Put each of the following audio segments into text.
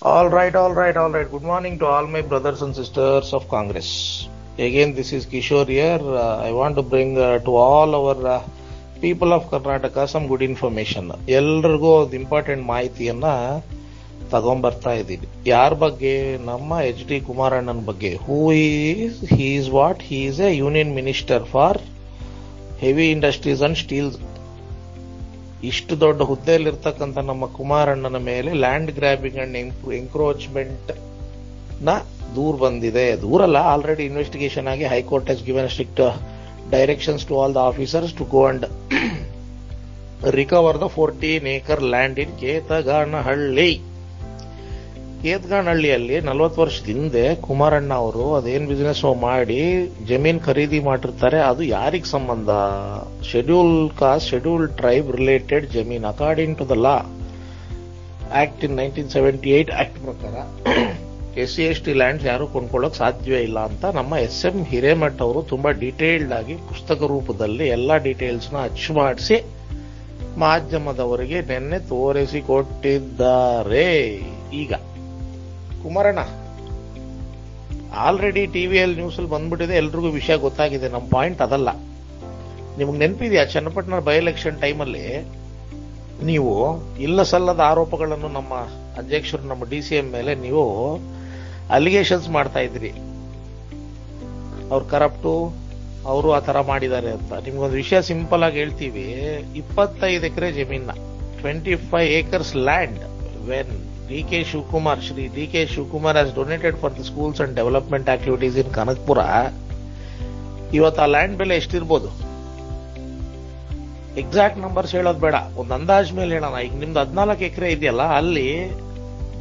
All right. Good morning to all my brothers and sisters of Congress. Again, this is Kishore here. I want to bring to all our people of Karnataka some good information. ಎಲ್ರಿಗೂ ಒಂದು important ಮಾಹಿತಿಯನ್ನ ತಗೊಂಡ್ಬರ್ತಾ ಇದ್ದೀನಿ. ಯಾರ ಬಗ್ಗೆ? ನಮ್ಮ HD ಕುಮಾರಣ್ಣನ ಬಗ್ಗೆ. He is a union minister for heavy industries and steel. ಇಷ್ಟು ದೊಡ್ಡ ಹುದ್ದೆಯಲ್ಲಿರ್ತಕ್ಕಂಥ ನಮ್ಮ ಕುಮಾರಣ್ಣನ ಮೇಲೆ ಲ್ಯಾಂಡ್ ಗ್ರಾಬಿಂಗ್ ಅಂಡ್ ಎಂಕ್ರೋಚ್ಮೆಂಟ್ ನ ದೂರ ಬಂದಿದೆ. ದೂರಲ್ಲ, ಆಲ್ರೆಡಿ ಇನ್ವೆಸ್ಟಿಗೇಷನ್ ಆಗಿ high court has given strict directions to all the officers to go and recover the 14 acre land in Ketaganahalli. ಕೇತಗಾನಹಳ್ಳಿಯಲ್ಲಿ 40 ವರ್ಷದ ಹಿಂದೆ ಕುಮಾರಣ್ಣ ಅವರು ಅದೇನ್ ಬಿಸಿನೆಸ್ ಮಾಡಿ ಜಮೀನ್ ಖರೀದಿ ಮಾಡಿರ್ತಾರೆ. ಅದು ಯಾರಿಗ್ ಸಂಬಂಧ? Schedule caste, schedule tribe related ಜಮೀನ್. According to the law act in 1978 act ಪ್ರಕಾರ SC/ST ಲ್ಯಾಂಡ್ಸ್ ಯಾರು ಕೊಂಡ್ಕೊಳ್ಳೋಕೆ ಸಾಧ್ಯವೇ ಇಲ್ಲ ಅಂತ ನಮ್ಮ SM ಹಿರೇಮಠ್ ಅವರು ತುಂಬಾ ಡೀಟೇಲ್ಡ್ ಆಗಿ ಪುಸ್ತಕ ರೂಪದಲ್ಲಿ ಎಲ್ಲಾ ಡೀಟೇಲ್ಸ್ ನ ಅಚ್ಚು ಮಾಡಿಸಿ ಮಾಧ್ಯಮದವರಿಗೆ ನಿನ್ನೆ ತೋರಿಸಿಕೊಟ್ಟಿದ್ದಾರೆ. ಈಗ ಕುಮಾರಣ್ಣ ಆಲ್ರೆಡಿ ಟಿವಿಯಲ್ಲಿ ನ್ಯೂಸ್ ಅಲ್ಲಿ ಬಂದ್ಬಿಟ್ಟಿದೆ, ಎಲ್ರಿಗೂ ವಿಷಯ ಗೊತ್ತಾಗಿದೆ. ನಮ್ಮ ಪಾಯಿಂಟ್ ಅದಲ್ಲ. ನಿಮ್ಗೆ ನೆನಪಿದೆಯಾ ಚನ್ನಪಟ್ಟಣ ಬೈ ಎಲೆಕ್ಷನ್ ಟೈಮಲ್ಲಿ ನೀವು ಇಲ್ಲ ಸಲ್ಲದ ಆರೋಪಗಳನ್ನು ನಮ್ಮ ಅಧ್ಯಕ್ಷರು, ನಮ್ಮ DCM ಮೇಲೆ ನೀವು ಅಲಿಗೇಷನ್ಸ್ ಮಾಡ್ತಾ ಇದ್ರಿ. ಅವ್ರು ಕರಪ್ಟು, ಅವರು ಆ ತರ ಮಾಡಿದ್ದಾರೆ ಅಂತ. ನಿಮ್ಗೊಂದು ವಿಷಯ ಸಿಂಪಲ್ ಆಗಿ ಹೇಳ್ತೀವಿ. 25 ಎಕರೆ ಜಮೀನ, 25 acres land, when Shri DK Shivakumar has donated for the schools and development activities in Kanakapura. ಇವತ್ತು ಆ ಲ್ಯಾಂಡ್ ಬೆಲೆ ಎಷ್ಟಿರ್ಬೋದು? ಎಕ್ಸಾಕ್ಟ್ ನಂಬರ್ಸ್ ಹೇಳೋದು ಬೇಡ, ಒಂದು ಅಂದಾಜ್ ಮೇಲೆ ಹೇಳೋಣ. ಈಗ ನಿಮ್ದು 14 ಎಕರೆ ಇದೆಯಲ್ಲ, ಅಲ್ಲಿ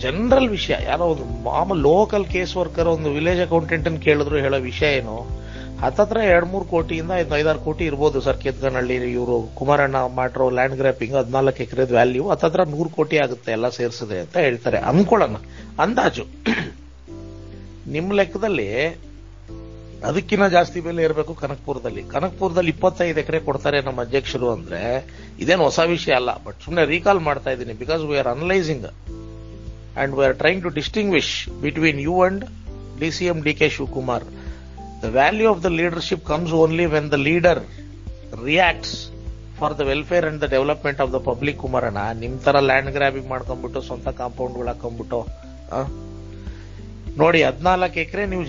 ಜನರಲ್ ವಿಷಯ, ಯಾರೋ ಒಂದು ಮಾಮೂಲು ಲೋಕಲ್ ಕೇಸ್ ವರ್ಕರ್, ಒಂದು ವಿಲೇಜ್ ಅಕೌಂಟೆಂಟ್ ಅನ್ನು ಕೇಳಿದ್ರು ಹೇಳೋ ವಿಷಯ ಏನು? ಹತ್ತತ್ರ 2-3 ಕೋಟಿಯಿಂದ 5-6 ಕೋಟಿ ಇರ್ಬೋದು ಸರ್. ಕೇತಗಾನಹಳ್ಳಿ ಇವರು ಕುಮಾರಣ್ಣ ಮಾಡಿರೋ ಲ್ಯಾಂಡ್ ಗ್ರಾಪಿಂಗ್ 14 ಎಕರೆದ ವ್ಯಾಲ್ಯೂ ಹತ್ತತ್ರ 100 ಕೋಟಿ ಆಗುತ್ತೆ ಎಲ್ಲ ಸೇರಿಸಿದೆ ಅಂತ ಹೇಳ್ತಾರೆ. ಅನ್ಕೊಳ್ಳೋಣ, ಅಂದಾಜು. ನಿಮ್ಮ ಲೆಕ್ಕದಲ್ಲಿ ಅದಕ್ಕಿಂತ ಜಾಸ್ತಿ ಬೆಲೆ ಇರಬೇಕು ಕನಕಪುರದಲ್ಲಿ. 25 ಎಕರೆ ಕೊಡ್ತಾರೆ ನಮ್ಮ ಅಧ್ಯಕ್ಷರು ಅಂದ್ರೆ ಇದೇನು ಹೊಸ ವಿಷಯ ಅಲ್ಲ. ಬಟ್ ಸುಮ್ಮನೆ ರೀಕಾಲ್ ಮಾಡ್ತಾ ಇದ್ದೀನಿ, because we are analysing and we are trying to distinguish between you and DCM DK Shivakumar. The value of the leadership comes only when the leader reacts for the welfare and the development of the public. ಕುಮಾರಣ್ಣ ನಿಮ್ ತರ land grabbing ಮಾಡ್ಕೊಂಡ್ಬಿಟ್ಟು ಸ್ವಂತ ಕಾಂಪೌಂಡ್ಗಳು ಹಾಕೊಂಡ್ಬಿಟ್ಟು ನೋಡಿ 14 ಎಕರೆ ನೀವು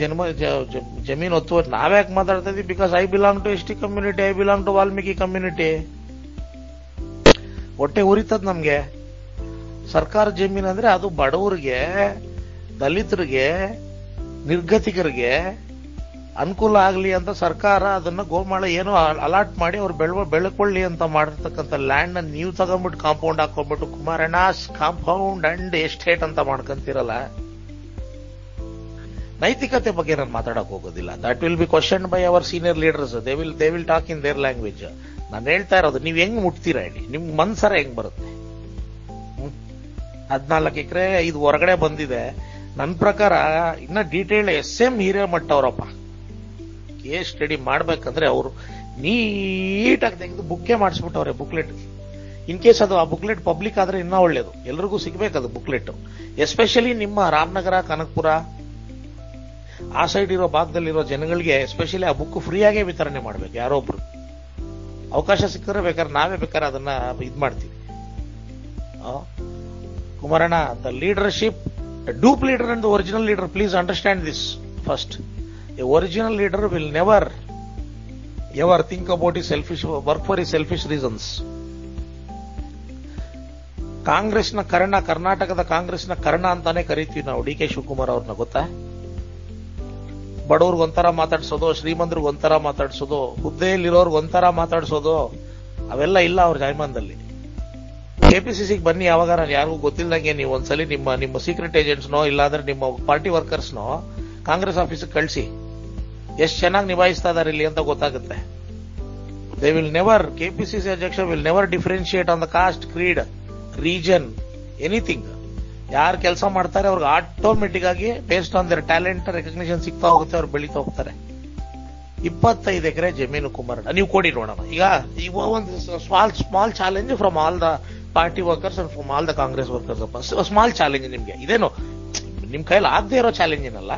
ಜಮೀನು ಒತ್ತುವರಿ. ನಾವ್ಯಾಕೆ ಮಾತಾಡ್ತಾ ಇದೀವಿ? Because I belong to ST community, I belong to Valmiki community. ಹೊಟ್ಟೆ ಉರಿತದ ನಮ್ಗೆ. ಸರ್ಕಾರ ಜಮೀನ್ ಅಂದ್ರೆ ಅದು ಬಡವರಿಗೆ, ದಲಿತರಿಗೆ, ನಿರ್ಗತಿಕರಿಗೆ ಅನುಕೂಲ ಆಗ್ಲಿ ಅಂತ ಸರ್ಕಾರ ಅದನ್ನ ಗೋಮಾಳ ಏನೋ ಅಲಾಟ್ ಮಾಡಿ ಅವ್ರು ಬೆಳಕೊಳ್ಳಿ ಅಂತ ಮಾಡಿರ್ತಕ್ಕಂಥ ಲ್ಯಾಂಡ್ ನ ನೀವು ತಗೊಂಡ್ಬಿಟ್ಟು ಕಾಂಪೌಂಡ್ ಹಾಕೊಂಡ್ಬಿಟ್ಟು ಕುಮಾರಣ್ಣಾಸ್ ಕಾಂಪೌಂಡ್ ಅಂಡ್ ಎಸ್ಟೇಟ್ ಅಂತ ಮಾಡ್ಕೊಂತೀರಲ್ಲ. ನೈತಿಕತೆ ಬಗ್ಗೆ ನಾನು ಮಾತಾಡಕ್ ಹೋಗೋದಿಲ್ಲ. That will be question by our senior leaders. They will talk in their language. ನಾನು ಹೇಳ್ತಾ ಇರೋದು, ನೀವ್ ಹೆಂಗ್ ಮುಟ್ತೀರಾ ಹೇಳಿ, ನಿಮ್ಗೆ ಮನ್ಸರ ಹೆಂಗ್ ಬರುತ್ತೆ? 14 ಎಕರೆ ಇದು ಹೊರಗಡೆ ಬಂದಿದೆ. ನನ್ನ ಪ್ರಕಾರ ಇನ್ನ ಡೀಟೇಲ್ SM ಹಿರೇಮಠ್ ಅವರಪ್ಪ ಕೇಸ್ ಸ್ಟಡಿ ಮಾಡ್ಬೇಕಂದ್ರೆ ಅವರು ನೀಟಾಗಿ ತೆಗೆದು ಬುಕ್ಕೇ ಮಾಡಿಸ್ಬಿಟ್ಟವ್ರೆ, ಬುಕ್ಲೆಟ್. ಇನ್ ಕೇಸ್ ಅದು ಆ ಬುಕ್ಲೆಟ್ ಪಬ್ಲಿಕ್ ಆದ್ರೆ ಇನ್ನೂ ಒಳ್ಳೇದು, ಎಲ್ರಿಗೂ ಸಿಗ್ಬೇಕದು ಬುಕ್ಲೆಟ್. ಎಸ್ಪೆಷಲಿ ನಿಮ್ಮ ರಾಮನಗರ, ಕನಕಪುರ ಆ ಸೈಡ್ ಇರೋ ಭಾಗದಲ್ಲಿರೋ ಜನಗಳಿಗೆ ಎಸ್ಪೆಷಲಿ ಆ ಬುಕ್ ಫ್ರೀ ಆಗೇ ವಿತರಣೆ ಮಾಡ್ಬೇಕು. ಯಾರೊಬ್ರು ಅವಕಾಶ ಸಿಕ್ಕರೆ ಬೇಕಾದ್ರೆ ನಾವೇ ಬೇಕಾದ್ರೆ ಅದನ್ನ ಇದ್ ಮಾಡ್ತೀವಿ. Kumaranna, the leadership, dupe leader and the original leader, please understand this first. A original leader will never ever think about his selfish work for his selfish reasons. ಕಾಂಗ್ರೆಸ್ನ ಕರ್ಣ, ಕರ್ನಾಟಕದ ಕಾಂಗ್ರೆಸ್ನ ಕರ್ಣ ಅಂತಾನೆ ಕರಿತೀವಿ ನಾವು DK ಶಿವಕುಮಾರ್ ಅವ್ರನ್ನ. ಗೊತ್ತಾ? ಬಡವ್ರಿಗೊಂಥರ ಮಾತಾಡ್ಸೋದು, ಶ್ರೀಮಂತರಿಗೊಂಥರ ಮಾತಾಡ್ಸೋದು, ಹುದ್ದೆಯಲ್ಲಿರೋರ್ಗೊಂಥರ ಮಾತಾಡ್ಸೋದು, ಅವೆಲ್ಲ ಇಲ್ಲ ಅವ್ರ ಜಾಯಮಾನದಲ್ಲಿ. KPCCಗೆ ಬನ್ನಿ ಯಾವಾಗ, ನಾನು ಯಾರಿಗೂ ಗೊತ್ತಿಲ್ಲದಂಗೆ ನೀವು ಒಂದ್ಸಲಿ ನಿಮ್ಮ ಸೀಕ್ರೆಟ್ ಏಜೆಂಟ್ಸ್ನೋ ಇಲ್ಲಾಂದ್ರೆ ನಿಮ್ಮ ಪಾರ್ಟಿ ವರ್ಕರ್ಸ್ನೋ ಕಾಂಗ್ರೆಸ್ ಆಫೀಸ್ಗೆ ಕಳಿಸಿ, ಎಷ್ಟು ಚೆನ್ನಾಗಿ ನಿಭಾಯಿಸ್ತಾ ಇದಾರೆ ಇಲ್ಲಿ ಅಂತ ಗೊತ್ತಾಗುತ್ತೆ. ದೇ ವಿಲ್ ನೆವರ್, KPCC ಅಧ್ಯಕ್ಷ will never differentiate on the cost, Creed, region, anything. ಯಾರು ಕೆಲಸ ಮಾಡ್ತಾರೆ ಅವ್ರಿಗೆ ಆಟೋಮೆಟಿಕ್ ಆಗಿ based on their talent recognition ಸಿಗ್ತಾ ಹೋಗುತ್ತೆ, ಅವ್ರು ಬೆಳೀತಾ ಹೋಗ್ತಾರೆ. 25 ಎಕರೆ ಜಮೀನು ಕುಮಾರಣ್ಣ ನೀವು ಕೊಡಿ ನೋಡೋಣ. ಈಗ ಒಂದು small challenge from all the party workers and from all the Congress workers. Small challenge ನಿಮ್ಗೆ. ಇದೇನು ನಿಮ್ ಕೈಯಲ್ಲಿ ಆಗದೆ ಇರೋ ಚಾಲೆಂಜ್ ಏನಲ್ಲ.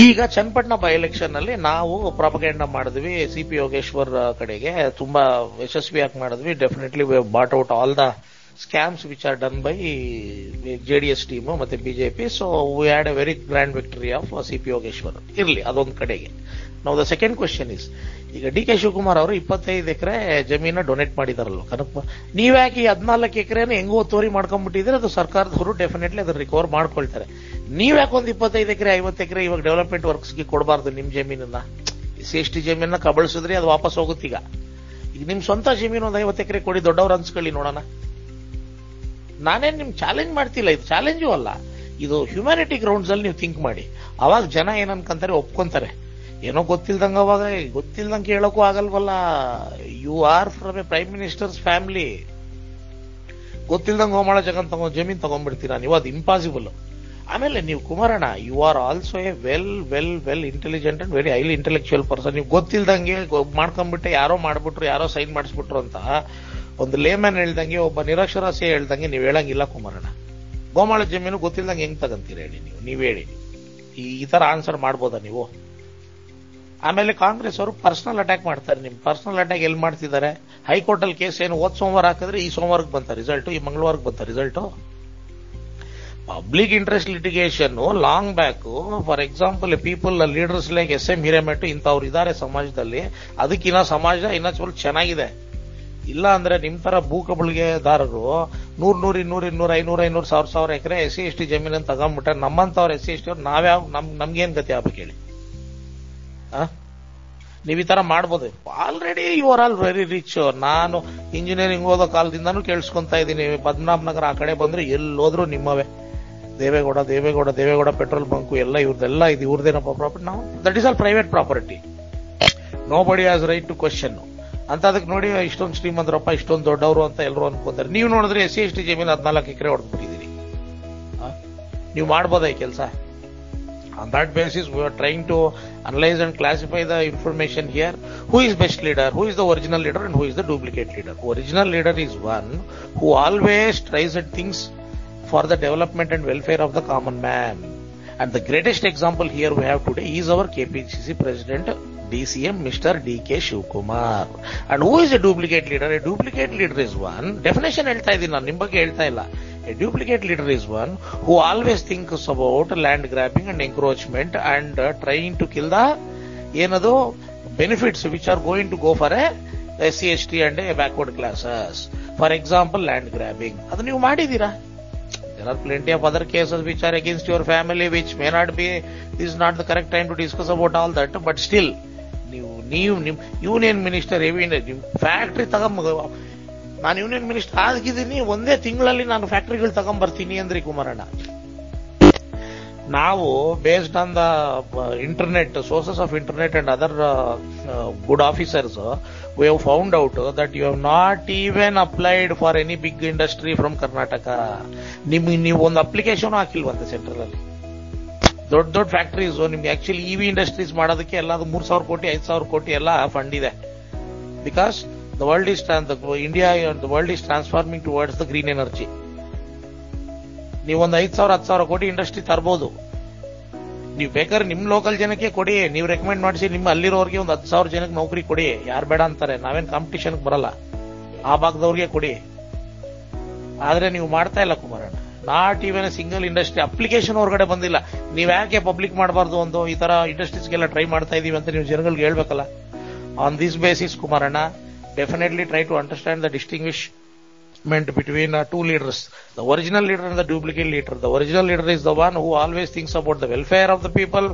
ಈಗ ಚನ್ನಪಟ್ಟಣ ಬೈ ಎಲೆಕ್ಷನ್ ನಲ್ಲಿ ನಾವು ಪ್ರಾಪಗೇಂಡ ಮಾಡಿದ್ವಿ CP ಯೋಗೇಶ್ವರ್ ಕಡೆಗೆ, ತುಂಬಾ ಯಶಸ್ವಿಯಾಗಿ ಮಾಡಿದ್ವಿ. Definitely we brought out all the scams which are done by JDS team ಮತ್ತೆ BJP. So we had a very grand victory of CP Yogeshwar. ಇರ್ಲಿ ಅದೊಂದು ಕಡೆಗೆ. ನಾವು ದ ಸೆಕೆಂಡ್ ಕ್ವೆಶ್ಚನ್ ಇಸ್, ಈಗ DK ಶಿವಕುಮಾರ್ ಅವರು 25 ಎಕರೆ ಜಮೀನ ಡೊನೇಟ್ ಮಾಡಿದಾರಲ್ಲ ಕನಕಪ್ಪ, ನೀವ್ಯಾಕೆ 14 ಎಕರೆನ ಹೆಂಗೋ ಒತ್ತುವರಿ ಮಾಡ್ಕೊಂಡ್ಬಿಟ್ಟಿದ್ರೆ ಅದು ಸರ್ಕಾರದವರು ಡೆಫಿನೆಟ್ಲಿ ಅದನ್ನ ರಿಕವರ್ ಮಾಡ್ಕೊಳ್ತಾರೆ. ನೀವ್ಯಾಕೆ ಒಂದು 25 ಎಕರೆ 50 ಎಕರೆ ಇವಾಗ ಡೆವಲಪ್ಮೆಂಟ್ ವರ್ಕ್ಸ್ಗೆ ಕೊಡಬಾರ್ದು ನಿಮ್ ಜಮೀನನ್ನ? SC ಜಮೀನನ್ನ ಕಬಳಿಸಿದ್ರೆ ಅದು ವಾಪಸ್ ಹೋಗುತ್ತೀಗ. ಈಗ ನಿಮ್ ಸ್ವಂತ ಜಮೀನು ಒಂದು 50 ಎಕರೆ ಕೊಡಿ, ದೊಡ್ಡವ್ರು ಅನ್ಸ್ಕೊಳ್ಳಿ ನೋಡೋಣ. ನಾನೇನ್ ನಿಮ್ ಚಾಲೆಂಜ್ ಮಾಡ್ತಿಲ್ಲ, ಇದು ಚಾಲೆಂಜು ಅಲ್ಲ, ಇದು ಹ್ಯುಮ್ಯಾನಿಟಿ ಗ್ರೌಂಡ್ಸ್ ಅಲ್ಲಿ ನೀವು ಥಿಂಕ್ ಮಾಡಿ. ಅವಾಗ ಜನ ಏನನ್ಕಂತಾರೆ, ಒಪ್ಕೊಂತಾರೆ. ಏನೋ ಗೊತ್ತಿಲ್ದಂಗ ಅವಾಗ ಗೊತ್ತಿಲ್ದಂಗೆ ಕೇಳೋಕ್ಕೂ ಆಗಲ್ವಲ್ಲ. You are from a prime minister's family. ಗೊತ್ತಿಲ್ದಂಗೆ ಹೋಮಾಳ ಜಮೀನ್ ತಗೊಂಡ್ಬಿಡ್ತೀರಾ ನೀವು? ಅದು ಇಂಪಾಸಿಬಲ್. ಆಮೇಲೆ ನೀವು Kumaranna, you are also a well intelligent and very highly intellectual person. ನೀವು ಗೊತ್ತಿಲ್ದಂಗೆ ಮಾಡ್ಕೊಂಡ್ಬಿಟ್ಟೆ, ಯಾರೋ ಮಾಡ್ಬಿಟ್ರು, ಯಾರೋ ಸೈನ್ ಮಾಡಿಸ್ಬಿಟ್ರು ಅಂತ ಒಂದು ಲೇಮ್ಯಾನ್ ಹೇಳ್ದಂಗೆ, ಒಬ್ಬ ನಿರಕ್ಷರಾಸ್ಯ ಹೇಳ್ದಂಗೆ ನೀವು ಹೇಳಂಗಿಲ್ಲ ಕುಮಾರಣ್ಣ. ಗೋಮಾಳ ಜಮೀನು ಗೊತ್ತಿಲ್ದಂಗೆ ಹೆಂಗ್ ತಗಂತೀರ ಹೇಳಿ ನೀವು ಹೇಳಿ. ಈ ತರ ಆನ್ಸರ್ ಮಾಡ್ಬೋದಾ ನೀವು? ಆಮೇಲೆ ಕಾಂಗ್ರೆಸ್ ಅವರು ಪರ್ಸನಲ್ ಅಟ್ಯಾಕ್ ಮಾಡ್ತಾರೆ. ನಿಮ್ ಪರ್ಸನಲ್ ಅಟ್ಯಾಕ್ ಎಲ್ಲಿ ಮಾಡ್ತಿದ್ದಾರೆ? ಹೈಕೋರ್ಟ್ ಅಲ್ಲಿ ಕೇಸ್ ಏನು ಸೋಮವಾರ ಹಾಕಿದ್ರೆ ಈ ಸೋಮವಾರಕ್ಕೆ ಬಂತ ರಿಸಲ್ಟ್, ಈ ಮಂಗಳವಾರಕ್ಕೆ ಬಂತ result. Public interest litigation long back. For example people leaders like SM Hiremath ಇಂಥವ್ರು ಇದ್ದಾರೆ ಸಮಾಜದಲ್ಲಿ. ಅದಕ್ಕಿನ್ನ ಸಮಾಜ ಇನ್ನ ಸ್ವಲ್ಪ ಚೆನ್ನಾಗಿದೆ. ಇಲ್ಲ ಅಂದ್ರೆ ನಿಮ್ ತರ ಭೂಕಬಳಿಗೆದಾರರು 100, 200, 500, 1000 ಎಕರೆ SC ST ಜಮೀನನ್ನು ತಗೊಂಡ್ಬಿಟ್ರೆ ನಮ್ಮಂತವ್ರು SC ST ಅವ್ರು ನಾವ್ಯಾವ ನಮ್ಗೇನ್ ಗತಿ ಆಗ್ಬೇಕು ಹೇಳಿ? ನೀವ್ ಈ ತರ ಮಾಡ್ಬೋದು. Already you are all very rich. ನಾನು ಇಂಜಿನಿಯರಿಂಗ್ ಓದೋ ಕಾಲದಿಂದಾನು ಕೇಳಿಸ್ಕೊಂತ ಇದ್ದೀನಿ. ಪದ್ಮನಾಭನಗರ ಆ ಕಡೆ ಬಂದ್ರೆ ಎಲ್ಲೋದ್ರು ನಿಮ್ಮವೇ. ದೇವೇಗೌಡ ಪೆಟ್ರೋಲ್ ಬಂಕು ಎಲ್ಲ ಇವ್ರದೆಲ್ಲ ಇದು ಇವ್ರದೇನಪ್ಪ ಪ್ರಾಪರ್ಟಿ. ನಾವು that is all private property. Nobody has right to question ಅಂತ. ಅದಕ್ಕೆ ನೋಡಿ ಇಷ್ಟೊಂದು ಶ್ರೀಮಂತರಪ್ಪ, ಇಷ್ಟೊಂದು ದೊಡ್ಡವರು ಅಂತ ಎಲ್ಲರೂ ಅನ್ಕೋತಾರೆ. ನೀವು ನೋಡಿದ್ರೆ SC ST ಜಮೀನು 14 ಎಕರೆ ಹೊಡೆದ್ಬಿಟ್ಟಿದ್ದೀರಿ. ನೀವು ಮಾಡ್ಬೋದ ಈ ಕೆಲಸ? On that basis, we are trying to analyze and classify the information here. Who is best leader? Who is the original leader and who is the duplicate leader? Original leader is one who always tries at things for the development and welfare of the common man. And the greatest example here we have today is our KPCC president, DCM, Mr. DK Shivkumar. And who is a duplicate leader? A duplicate leader is one. Definition ಹೇಳ್ತಾ ಇದ್ದೀನಿ ನಾನು, ನಿಮ್ಮ ಬಗ್ಗೆ ಹೇಳ್ತಾ ಇಲ್ಲ. A duplicate leader is one who always thinks about land grabbing and encroachment and trying to kill the ಏನದು benefits which are going to go for a SC ST and a backward classes. For example, land grabbing. ಅದು ನೀವು ಮಾಡಿದೀರಾ? There are plenty of other cases which are against your family, which may not be, this is not the correct time to discuss about all that, but still ನೀವು union minister factory ನಾನು union minister ಆಗಿದ್ದೀನಿ, ಒಂದೇ ತಿಂಗಳಲ್ಲಿ ನಾನು ಫ್ಯಾಕ್ಟರಿಗಳು ತಗೊಂಡ್ಬರ್ತೀನಿ ಅಂದ್ರಿ ಕುಮಾರಣ್ಣ. ನಾವು based on the internet, sources of internet and other good officers, we have found out that you have not even applied for any big industry from Karnataka. ನೀವು ಒಂದು application ಹಾಕಿಲ್ವಂತೆ central ಅಲ್ಲಿ. ದೊಡ್ಡ ಫ್ಯಾಕ್ಟರೀಸ್ ನಿಮ್ಗೆ ಆಕ್ಚುಲಿ EV ಇಂಡಸ್ಟ್ರೀಸ್ ಮಾಡೋದಕ್ಕೆ ಎಲ್ಲ 3,000 ಕೋಟಿ 5,000 ಕೋಟಿ ಎಲ್ಲ ಫಂಡ್ ಇದೆ. Because the world is transforming towards the green energy. ನೀವೊಂದು 5,000-10,000 ಕೋಟಿ ಇಂಡಸ್ಟ್ರಿ ತರಬಹುದು. ನೀವು ಬೇಕಾದ್ರೆ ನಿಮ್ ಲೋಕಲ್ ಜನಕ್ಕೆ ಕೊಡಿ, ನೀವು ರೆಕಮೆಂಡ್ ಮಾಡಿಸಿ, ನಿಮ್ಮ ಅಲ್ಲಿರೋರಿಗೆ ಒಂದು 10,000 ಜನಕ್ಕೆ ನೌಕರಿ ಕೊಡಿ. ಯಾರು ಬೇಡ ಅಂತಾರೆ? ನಾವೇನ್ ಕಾಂಪಿಟೇಷನ್ ಬರಲ್ಲ, ಆ ಭಾಗದವ್ರಿಗೆ ಕೊಡಿ. ಆದ್ರೆ ನೀವು ಮಾಡ್ತಾ ಇಲ್ಲ ಕುಮಾರಣ್ಣ. Not even a single industry application ಹೊರಗಡೆ ಬಂದಿಲ್ಲ. ನೀವ್ ಯಾಕೆ ಪಬ್ಲಿಕ್ ಮಾಡಬಾರ್ದು? ಒಂದು ಈ ತರ ಇಂಡಸ್ಟ್ರೀಸ್ಗೆಲ್ಲ ಟ್ರೈ ಮಾಡ್ತಾ ಇದೀವಿ ಅಂತ ನೀವು ಜನಗಳಿಗೆ ಹೇಳ್ಬೇಕಲ್ಲ. On this basis Kumaranna, definitely try to understand the distinguishment between two leaders, the original leader and the duplicate leader. The original leader is the one who always thinks about the welfare of the people.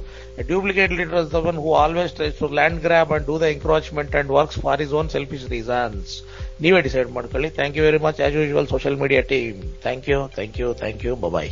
A duplicate leader is the one who always tries to land grab and do the encroachment and works for his own selfish reasons. ನೀವೇ decide ಮಾಡ್ಕೊಳ್ಳಿ. Thank you very much. As usual social media team, thank you. Bye bye.